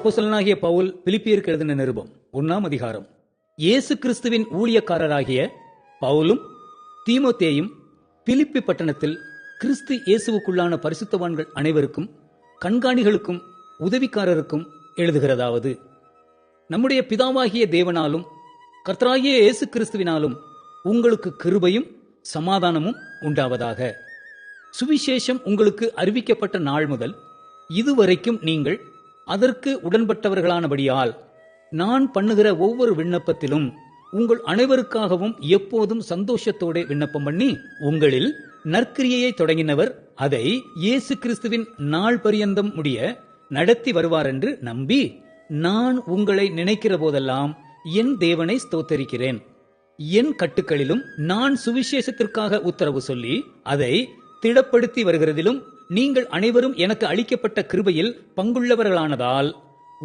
அப்போஸ்தலனாகிய பவுல் பிலிப்பியருக்கு எழுதின நிருபம் 1ஆம் அதிகாரம். இயேசு கிறிஸ்துவின் ஊழியக்காரராகிய பவுலும் தீமோத்தேயும் பிலிப்பி பட்டணத்தில் கிறிஸ்து இயேசுவுக்குள்ளான பரிசுத்தவான்கள் அனைவருக்கும், கண்காணிகளுக்கும், உதவிக்காரருக்கும் எழுதுகிறதாவது: நம்முடைய பிதாவாகிய தேவனாலும் கர்த்தராகிய இயேசு கிறிஸ்துவினாலும் உங்களுக்கு கிருபையும் சமாதானமும் உண்டாவதாக. சுவிசேஷம் உங்களுக்கு அறிவிக்கப்பட்ட நாள் முதல் இதுவரைக்கும் நீங்கள் அதற்கு உடன்பட்டவர்களானபடியால் நான் பண்ணுகிற ஒவ்வொரு விண்ணப்பத்திலும் உங்கள் அனைவருக்காகவும் எப்போதும் சந்தோஷத்தோட விண்ணப்பம் பண்ணி, உங்களில் நற்கிரியையை தொடங்கினவர் அதை இயேசு கிறிஸ்துவின் நாள் பரியந்தம் முடிய நடத்தி வருவார் என்று நம்பி, நான் உங்களை நினைக்கிற போதெல்லாம் என் தேவனை ஸ்தோத்தரிக்கிறேன். என் கட்டுக்களிலும் நான் சுவிசேஷத்திற்காக உத்தரவு சொல்லி அதை திடப்படுத்தி வருகிறதிலும் நீங்கள் அனைவரும் எனக்கு அளிக்கப்பட்ட கிருபையில் பங்குள்ளவர்களானதால்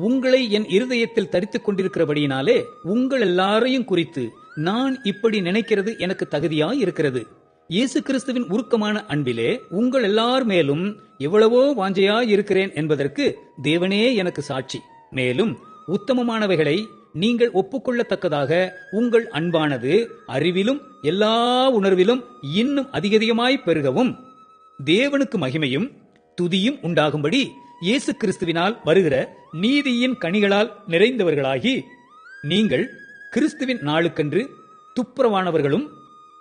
உங்களை என் இருதயத்தில் தரித்துக் கொண்டிருக்கிறபடியினாலே உங்கள் எல்லாரையும் குறித்து நான் இப்படி நினைக்கிறது எனக்கு தகுதியாய் இருக்கிறது. இயேசு கிறிஸ்துவின் உருக்கமான அன்பிலே உங்கள் எல்லார் மேலும் எவ்வளவோ வாஞ்சையாய் இருக்கிறேன் என்பதற்கு தேவனே எனக்கு சாட்சி. மேலும் உத்தமமானவைகளை நீங்கள் ஒப்புக்கொள்ளத்தக்கதாக உங்கள் அன்பானது அறிவிலும் எல்லா உணர்விலும் இன்னும் அதிகமாய் பெருகவும், தேவனுக்கு மகிமையும் துதியும் உண்டாகும்படி இயேசு கிறிஸ்துவினால் வருகிற நீதியின் கனிகளால் நிறைந்தவர்களாகி, நீங்கள் கிறிஸ்துவின் நாளுக்கென்று துப்புரவானவர்களும்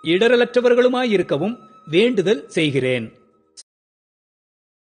இடரலற்றவர்களுமாயிருக்கவும் வேண்டுதல் செய்கிறேன்.